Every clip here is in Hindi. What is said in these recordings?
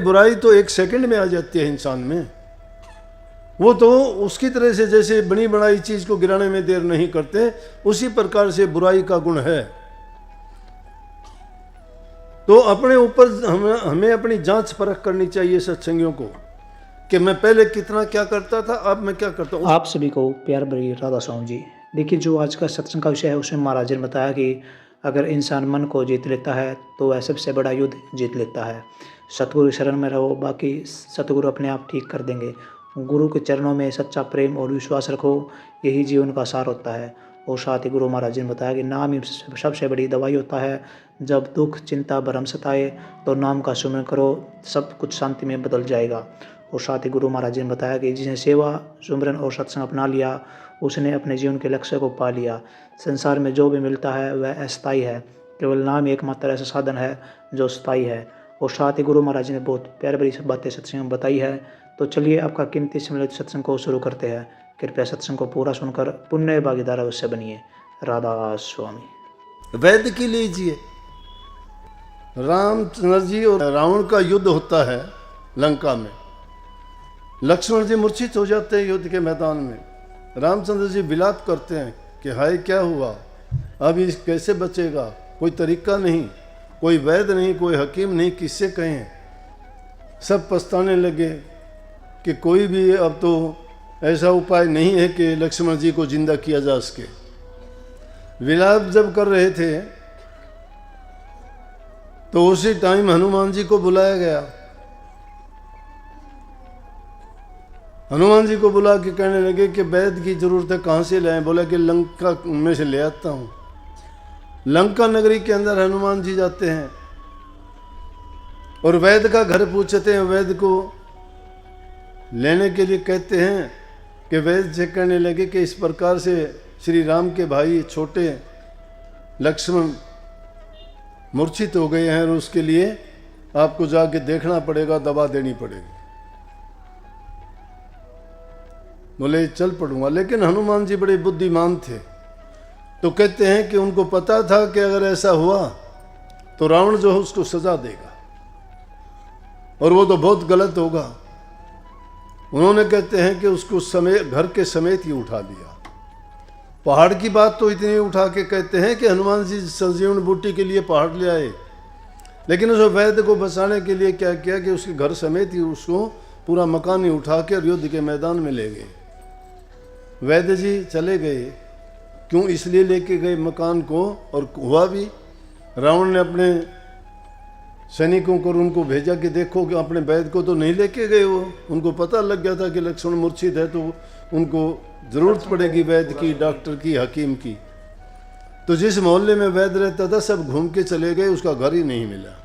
बुराई तो एक सेकंड में आ जाती है इंसान में। वो तो उसकी तरह से जैसे बनी बनाई चीज को गिराने में देर नहीं करते, उसी प्रकार से बुराई का गुण है। तो अपने ऊपर हमें अपनी जांच परख करनी चाहिए सत्संगियों को, कि मैं पहले कितना क्या करता था, अब मैं क्या करता हूँ। आप सभी को प्यार भरी राधा स्वामी जी। देखिए, जो आज का सत्संग का विषय है उसमें महाराज जी ने बताया कि अगर इंसान मन को जीत लेता है तो वह सबसे बड़ा युद्ध जीत लेता है। सतगुरु शरण में रहो, बाकी सतगुरु अपने आप ठीक कर देंगे। गुरु के चरणों में सच्चा प्रेम और विश्वास रखो, यही जीवन का सार होता है। और साथ ही गुरु महाराज जी ने बताया कि नाम ही सबसे बड़ी दवाई होता है। जब दुख चिंता भरम सताए तो नाम का सुमरन करो, सब कुछ शांति में बदल जाएगा। और साथ ही गुरु महाराज जी ने बताया कि जिसने सेवा सुमरन और सत्संग अपना लिया, उसने अपने जीवन के लक्ष्य को पा लिया। संसार में जो भी मिलता है वह अस्थायी है, केवल नाम ही एकमात्र ऐसा साधन है जो स्थायी है। और साथ ही गुरु महाराज जी ने बहुत प्यार भरी सब बातें सत्संग में बताई है। तो चलिए आपका कीमती सम्मिलित सत्संग को शुरू करते हैं। कृपया सत्संग को पूरा सुनकर पुण्य भागीदार अवश्य बनिए। राधा स्वामी। वैद्य की लीजिए, रामचंद्र जी और रावण का युद्ध होता है लंका में। लक्ष्मण जी मूर्छित हो जाते हैं युद्ध के मैदान में। रामचंद्र जी विलाप करते हैं कि हाय क्या हुआ, अब इस कैसे बचेगा, कोई तरीका नहीं, कोई वैद्य नहीं, कोई हकीम नहीं, किससे कहें। सब पछताने लगे कि कोई भी अब तो ऐसा उपाय नहीं है कि लक्ष्मण जी को जिंदा किया जा सके। विलाप जब कर रहे थे तो उसी टाइम हनुमान जी को बुलाया गया। हनुमान जी को बुला के कहने लगे कि वैद्य की जरूरत है, कहाँ से लाएं। बोला कि लंका में से ले आता हूँ। लंका नगरी के अंदर हनुमान जी जाते हैं और वैद्य का घर पूछते हैं। वैद्य को लेने के लिए कहते हैं कि वैद्य से कहने लगे कि इस प्रकार से श्री राम के भाई छोटे लक्ष्मण मूर्छित हो गए हैं और उसके लिए आपको जाके देखना पड़ेगा, दवा देनी पड़ेगी। बोले चल पड़ूंगा। लेकिन हनुमान जी बड़े बुद्धिमान थे, तो कहते हैं कि उनको पता था कि अगर ऐसा हुआ तो रावण जो है उसको सजा देगा और वो तो बहुत गलत होगा। उन्होंने कहते हैं कि उसको घर के समेत ही उठा लिया। पहाड़ की बात तो इतनी उठा के कहते हैं कि हनुमान जी संजीवनी बूटी के लिए पहाड़ ले आए, लेकिन उस वैद्य को बचाने के लिए क्या किया कि उसके घर समेत ही उसको पूरा मकान ही उठा के युद्ध के मैदान में ले गए। वैद्य जी चले गए, क्यों इसलिए लेके गए मकान को, और हुआ भी। रावण ने अपने सैनिकों को उनको भेजा कि देखो कि अपने वैद्य को तो नहीं लेके गए। वो उनको पता लग गया था कि लक्ष्मण मूर्छित है, तो उनको जरूरत पड़ेगी वैद्य की, डॉक्टर की, हकीम की। तो जिस मोहल्ले में वैद्य रहता था सब घूम के चले गए, उसका घर ही नहीं मिला।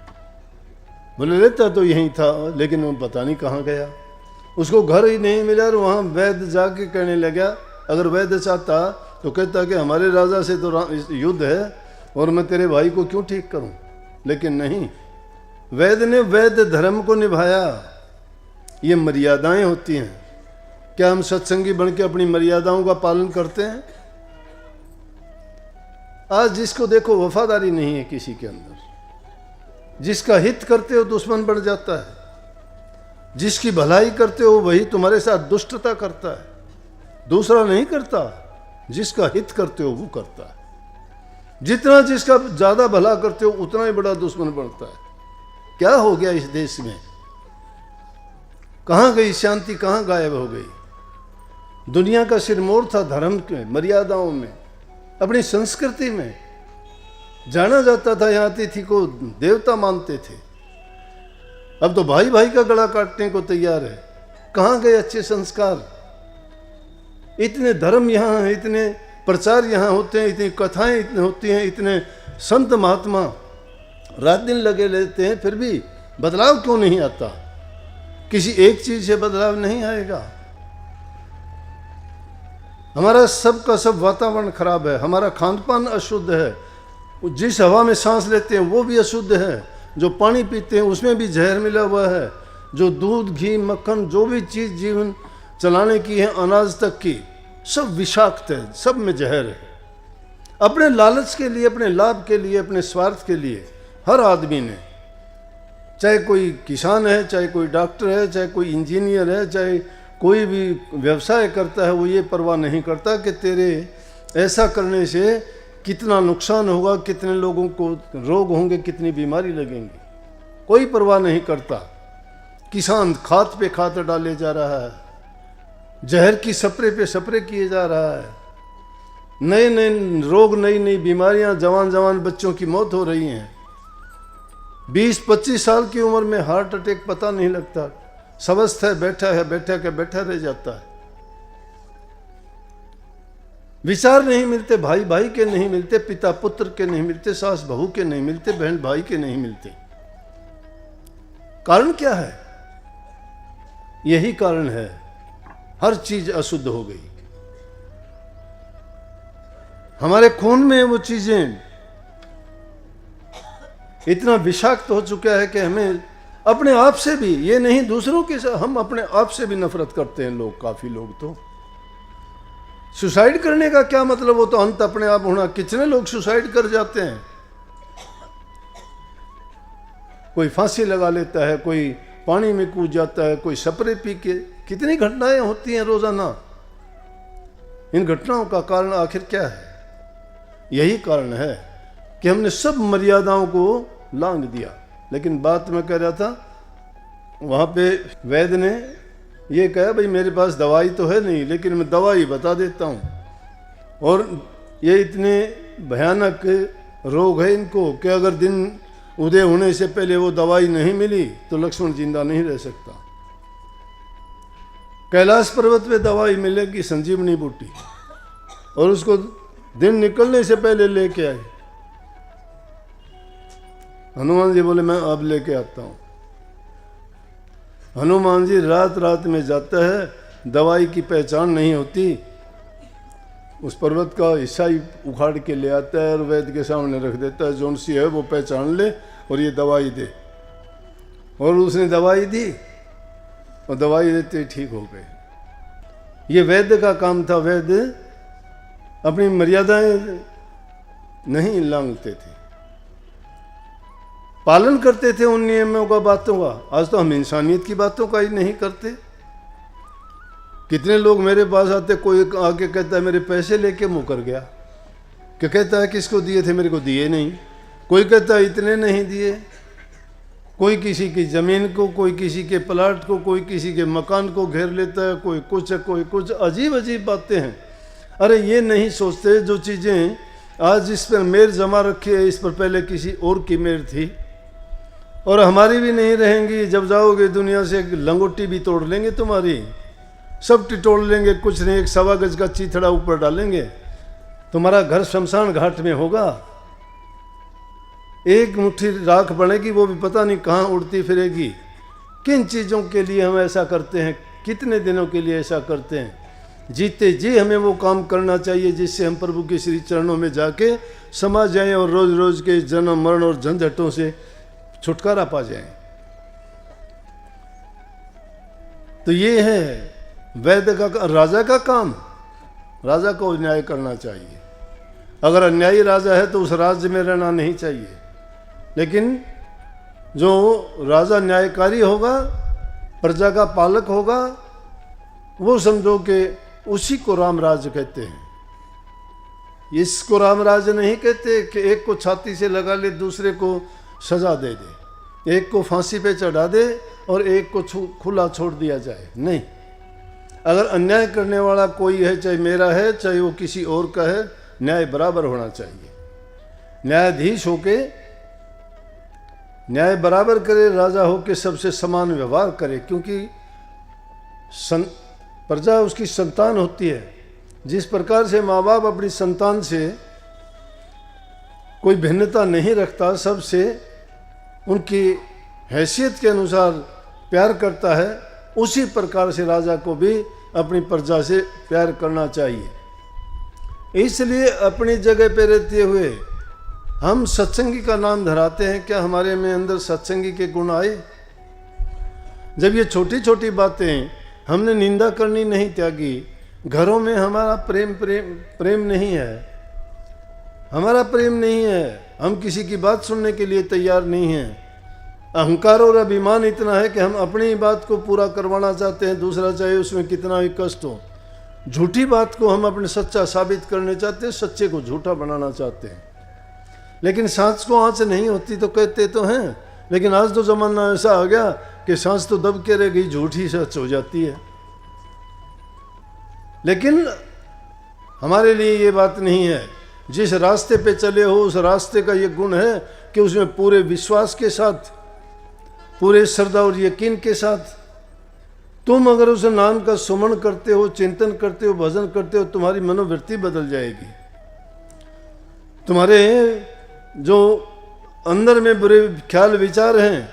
बोले रहता तो यहीं था, लेकिन वो पता नहीं कहाँ गया, उसको घर ही नहीं मिला। और वहाँ वैद्य जाके कहने लगा, अगर वैद्य चाहता तो कहता कि हमारे राजा से तो युद्ध है और मैं तेरे भाई को क्यों ठीक करूं। लेकिन नहीं, वैद्य ने वैद्य धर्म को निभाया। ये मर्यादाएं होती हैं। क्या हम सत्संगी बन के अपनी मर्यादाओं का पालन करते हैं? आज जिसको देखो वफादारी नहीं है किसी के अंदर। जिसका हित करते हो दुश्मन बन जाता है, जिसकी भलाई करते हो वही तुम्हारे साथ दुष्टता करता है। दूसरा नहीं करता, जिसका हित करते हो वो करता है। जितना जिसका ज्यादा भला करते हो उतना ही बड़ा दुश्मन बनता है। क्या हो गया इस देश में? कहाँ गई शांति, कहाँ गायब हो गई? दुनिया का सिरमौर था धर्म के मर्यादाओं में, अपनी संस्कृति में जाना जाता था। यहाँ अतिथि को देवता मानते थे। अब तो भाई भाई का गला काटने को तैयार है। कहाँ गए अच्छे संस्कार? इतने धर्म यहाँ हैं, इतने प्रचार यहाँ होते हैं, इतनी कथाएं इतनी होती हैं, इतने संत महात्मा रात दिन लगे रहते हैं, फिर भी बदलाव क्यों नहीं आता? किसी एक चीज से बदलाव नहीं आएगा। हमारा सब का सब वातावरण खराब है, हमारा खान पान अशुद्ध है, जिस हवा में सांस लेते हैं वो भी अशुद्ध है, जो पानी पीते हैं उसमें भी जहर मिला हुआ है, जो दूध घी मक्खन जो भी चीज़ जीवन चलाने की है अनाज तक की सब विषाक्त है, सब में जहर है। अपने लालच के लिए, अपने लाभ के लिए, अपने स्वार्थ के लिए हर आदमी ने चाहे कोई किसान है, चाहे कोई डॉक्टर है, चाहे कोई इंजीनियर है, चाहे कोई भी व्यवसाय करता है, वो ये परवाह नहीं करता कि तेरे ऐसा करने से कितना नुकसान होगा, कितने लोगों को रोग होंगे, कितनी बीमारी लगेंगी, कोई परवाह नहीं करता। किसान खाद पे खाद डाले जा रहा है, जहर की स्प्रे पे स्प्रे किए जा रहा है, नए नए रोग, नई नई बीमारियां, जवान जवान बच्चों की मौत हो रही हैं। 20-25 साल की उम्र में हार्ट अटैक पता नहीं लगता, स्वस्थ है, बैठा रह जाता है। विचार नहीं मिलते, भाई भाई के नहीं मिलते, पिता पुत्र के नहीं मिलते, सास बहू के नहीं मिलते, बहन भाई के नहीं मिलते। कारण क्या है? यही कारण है, हर चीज अशुद्ध हो गई। हमारे खून में वो चीजें इतना विषाक्त हो चुका है कि हमें अपने आप से भी, ये नहीं दूसरों के साथ, हम अपने आप से भी नफरत करते हैं लोग, काफी लोग तो। सुसाइड करने का क्या मतलब, वो तो अंत अपने आप होना। कितने लोग सुसाइड कर जाते हैं, कोई फांसी लगा लेता है, कोई पानी में कूद जाता है, कोई स्प्रे पी के, कितनी घटनाएं होती हैं रोजाना। इन घटनाओं का कारण आखिर क्या है? यही कारण है कि हमने सब मर्यादाओं को लांघ दिया। लेकिन बात मैं कह रहा था, वहां पे वैद्य ने ये कहा, भाई मेरे पास दवाई तो है नहीं, लेकिन मैं दवाई बता देता हूँ। और ये इतने भयानक रोग है इनको कि अगर दिन उदय होने से पहले वो दवाई नहीं मिली तो लक्ष्मण जिंदा नहीं रह सकता। कैलाश पर्वत पे दवाई मिलेगी, संजीवनी बूटी, और उसको दिन निकलने से पहले लेके आए। हनुमान जी बोले मैं अब लेके आता हूँ। हनुमान जी रात रात में जाता है, दवाई की पहचान नहीं होती, उस पर्वत का हिस्सा ही उखाड़ के ले आता है और वैद्य के सामने रख देता है, जोन सी है वो पहचान ले और ये दवाई दे। और उसने दवाई दी और दवाई देते ही ठीक हो गए। ये वैद्य का काम था। वैद्य अपनी मर्यादाएं नहीं लांघते थे, पालन करते थे उन नियमों का, बातों का। आज तो हम इंसानियत की बातों का ही नहीं करते। कितने लोग मेरे पास आते, कोई आके कहता है मेरे पैसे लेके मुकर गया, क्या कहता है किसको दिए थे, मेरे को दिए नहीं। कोई कहता है इतने नहीं दिए। कोई किसी की जमीन को, कोई किसी के प्लाट को, कोई किसी के मकान को घेर लेता है, कोई कुछ, कोई कुछ। अजीब अजीब बातें हैं। अरे ये नहीं सोचते जो चीज़ें आज इस पर मेर जमा रखी है, इस पर पहले किसी और की मेर थी और हमारी भी नहीं रहेंगी। जब जाओगे दुनिया से लंगोटी भी तोड़ लेंगे तुम्हारी, सब टिटोड़ लेंगे, कुछ नहीं, एक 1.25 गज का चीथड़ा ऊपर डालेंगे, तुम्हारा घर शमशान घाट में होगा। एक मुट्ठी राख बनेगी, वो भी पता नहीं कहाँ उड़ती फिरेगी। किन चीज़ों के लिए हम ऐसा करते हैं, कितने दिनों के लिए ऐसा करते हैं? जीते जी हमें वो काम करना चाहिए जिससे हम प्रभु के श्री चरणों में जाके समा जाएं और रोज रोज के जन्म मरण और झंझटों से छुटकारा पा जाएं। तो ये है वैद्य का, राजा का काम। राजा को न्याय करना चाहिए। अगर अन्यायी राजा है तो उस राज्य में रहना नहीं चाहिए। लेकिन जो राजा न्यायकारी होगा, प्रजा का पालक होगा, वो समझो कि उसी को राम राज्य कहते हैं। इसको राम राज्य नहीं कहते कि एक को छाती से लगा ले, दूसरे को सजा दे दे, एक को फांसी पे चढ़ा दे और एक को खुला छोड़ दिया जाए। नहीं, अगर अन्याय करने वाला कोई है, चाहे मेरा है चाहे वो किसी और का है, न्याय बराबर होना चाहिए। न्यायाधीश होके न्याय बराबर करे, राजा होके सबसे समान व्यवहार करे, क्योंकि प्रजा उसकी संतान होती है। जिस प्रकार से माँ बाप अपनी संतान से कोई भिन्नता नहीं रखता, सबसे उनकी हैसियत के अनुसार प्यार करता है, उसी प्रकार से राजा को भी अपनी प्रजा से प्यार करना चाहिए। इसलिए अपनी जगह पे रहते हुए हम सत्संगी का नाम धराते हैं। क्या हमारे में अंदर सत्संगी के गुण आए? जब ये छोटी छोटी बातें हमने निंदा करनी नहीं त्यागी, घरों में हमारा प्रेम नहीं है, हमारा प्रेम नहीं है, हम किसी की बात सुनने के लिए तैयार नहीं हैं, अहंकार और अभिमान इतना है कि हम अपनी ही बात को पूरा करवाना चाहते हैं, दूसरा चाहे उसमें कितना ही कष्ट हो। झूठी बात को हम अपने सच्चा साबित करने चाहते हैं, सच्चे को झूठा बनाना चाहते हैं। लेकिन सांस को आँच नहीं होती तो कहते तो हैं, लेकिन आज तो ज़माना ऐसा आ गया कि सांस तो दब के रह गई, झूठी सच हो जाती है। लेकिन हमारे लिए ये बात नहीं है। जिस रास्ते पे चले हो उस रास्ते का ये गुण है कि उसमें पूरे विश्वास के साथ, पूरे श्रद्धा और यकीन के साथ तुम अगर उस नाम का सुमन करते हो, चिंतन करते हो, भजन करते हो, तुम्हारी मनोवृत्ति बदल जाएगी। तुम्हारे जो अंदर में बुरे ख्याल विचार हैं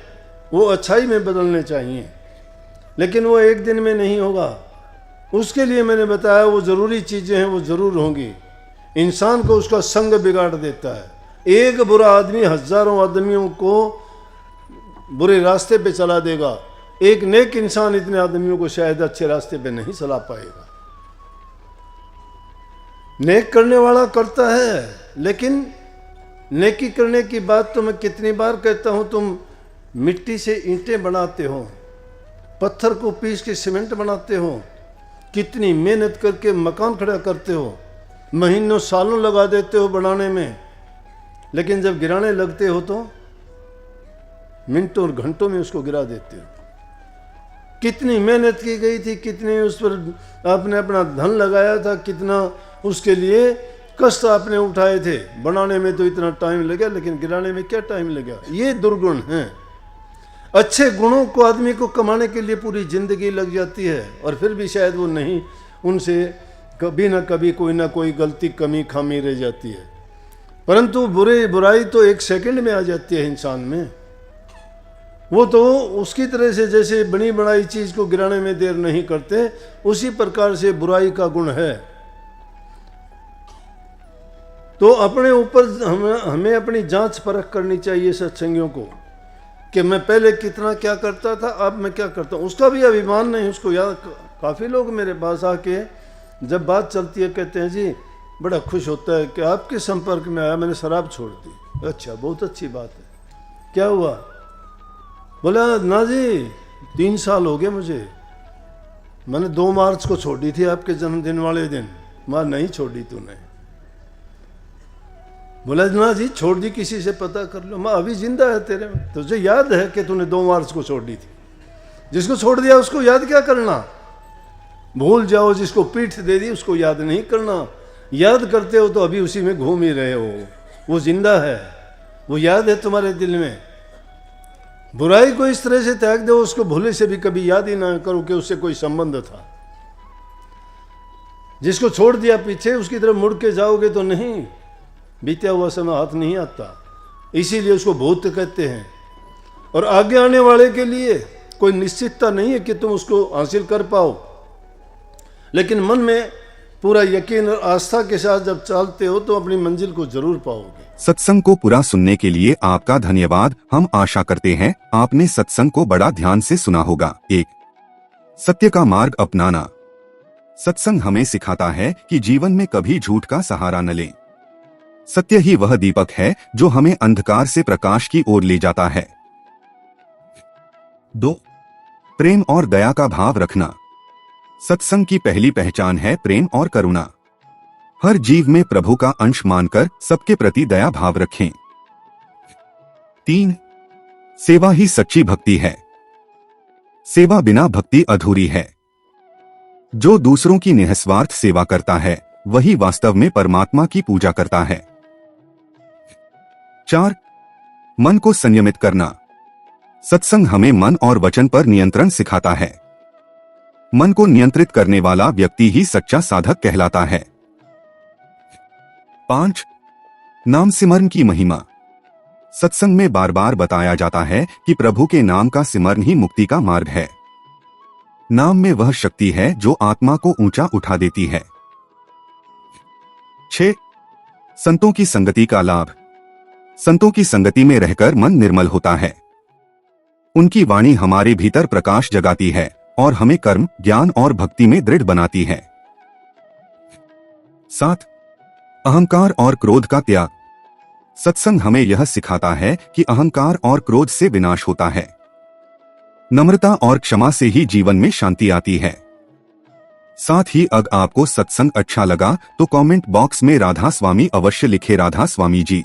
वो अच्छाई में बदलने चाहिए, लेकिन वो एक दिन में नहीं होगा। उसके लिए मैंने बताया वो ज़रूरी चीज़ें हैं, वो ज़रूर होंगी। इंसान को उसका संग बिगाड़ देता है। एक बुरा आदमी हजारों आदमियों को बुरे रास्ते पे चला देगा। एक नेक इंसान इतने आदमियों को शायद अच्छे रास्ते पे नहीं चला पाएगा। नेक करने वाला करता है, लेकिन नेकी करने की बात तो मैं कितनी बार कहता हूं। तुम मिट्टी से ईंटें बनाते हो, पत्थर को पीस के सीमेंट बनाते हो, कितनी मेहनत करके मकान खड़ा करते हो, महीनों सालों लगा देते हो बनाने में, लेकिन जब गिराने लगते हो तो मिनटों और घंटों में उसको गिरा देते हो। कितनी मेहनत की गई थी, कितनी उस पर आपने अपना धन लगाया था, कितना उसके लिए कष्ट आपने उठाए थे। बनाने में तो इतना टाइम लगा, लेकिन गिराने में क्या टाइम लगा। ये दुर्गुण हैं। अच्छे गुणों को आदमी को कमाने के लिए पूरी जिंदगी लग जाती है, और फिर भी शायद वो नहीं, उनसे कभी ना कभी कोई ना कोई गलती, कमी, खामी रह जाती है। परंतु बुराई तो एक सेकंड में आ जाती है इंसान में। वो तो उसकी तरह से जैसे बनी बनाई चीज को गिराने में देर नहीं करते, उसी प्रकार से बुराई का गुण है। तो अपने ऊपर हमें अपनी जांच परख करनी चाहिए सत्संगियों को, कि मैं पहले कितना क्या करता था, अब मैं क्या करता हूँ। उसका भी अभिमान नहीं उसको याद। काफ़ी लोग मेरे पास आके जब बात चलती है कहते हैं जी बड़ा खुश होता है कि आपके संपर्क में आया, मैंने शराब छोड़ दी। अच्छा, बहुत अच्छी बात है, क्या हुआ? बोला ना जी 3 साल हो गए मुझे, मैंने 2 मार्च को छोड़ी थी आपके जन्मदिन वाले दिन। मां नहीं छोड़ी तूने। बोला ना जी छोड़ दी, किसी से पता कर लो। मां अभी जिंदा है तेरे में, तुझे याद है कि तूने 2 मार्च को छोड़ दी थी। जिसको छोड़ दिया उसको याद क्या करना, भूल जाओ। जिसको पीठ दे दी उसको याद नहीं करना। याद करते हो तो अभी उसी में घूम ही रहे हो। वो जिंदा है, वो याद है तुम्हारे दिल में। बुराई को इस तरह से त्याग दो, उसको भूले से भी कभी याद ही ना करो कि उससे कोई संबंध था। जिसको छोड़ दिया पीछे, उसकी तरफ मुड़ के जाओगे तो नहीं, बीता हुआ समय हाथ नहीं आता। इसीलिए उसको भूत कहते हैं। और आगे आने वाले के लिए कोई निश्चितता नहीं है कि तुम उसको हासिल कर पाओ, लेकिन मन में पूरा यकीन और आस्था के साथ जब चलते हो तो अपनी मंजिल को जरूर पाओगे। सत्संग को पूरा सुनने के लिए आपका धन्यवाद। हम आशा करते हैं आपने सत्संग को बड़ा ध्यान से सुना होगा। 1. सत्य का मार्ग अपनाना। सत्संग हमें सिखाता है कि जीवन में कभी झूठ का सहारा न लें। सत्य ही वह दीपक है जो हमें अंधकार से प्रकाश की ओर ले जाता है। 2. प्रेम और दया का भाव रखना। सत्संग की पहली पहचान है प्रेम और करुणा। हर जीव में प्रभु का अंश मानकर सबके प्रति दया भाव रखें। 3. सेवा ही सच्ची भक्ति है। सेवा बिना भक्ति अधूरी है। जो दूसरों की निस्वार्थ सेवा करता है वही वास्तव में परमात्मा की पूजा करता है। 4. मन को संयमित करना। सत्संग हमें मन और वचन पर नियंत्रण सिखाता है। मन को नियंत्रित करने वाला व्यक्ति ही सच्चा साधक कहलाता है। 5. नाम सिमरन की महिमा। सत्संग में बार बार बताया जाता है कि प्रभु के नाम का सिमरन ही मुक्ति का मार्ग है। नाम में वह शक्ति है जो आत्मा को ऊंचा उठा देती है। 6. संतों की संगति का लाभ। संतों की संगति में रहकर मन निर्मल होता है। उनकी वाणी हमारे भीतर प्रकाश जगाती है और हमें कर्म, ज्ञान और भक्ति में दृढ़ बनाती है। 7. अहंकार और क्रोध का त्याग। सत्संग हमें यह सिखाता है कि अहंकार और क्रोध से विनाश होता है। नम्रता और क्षमा से ही जीवन में शांति आती है। साथ ही अगर आपको सत्संग अच्छा लगा तो कमेंट बॉक्स में राधा स्वामी अवश्य लिखे। राधा स्वामी जी।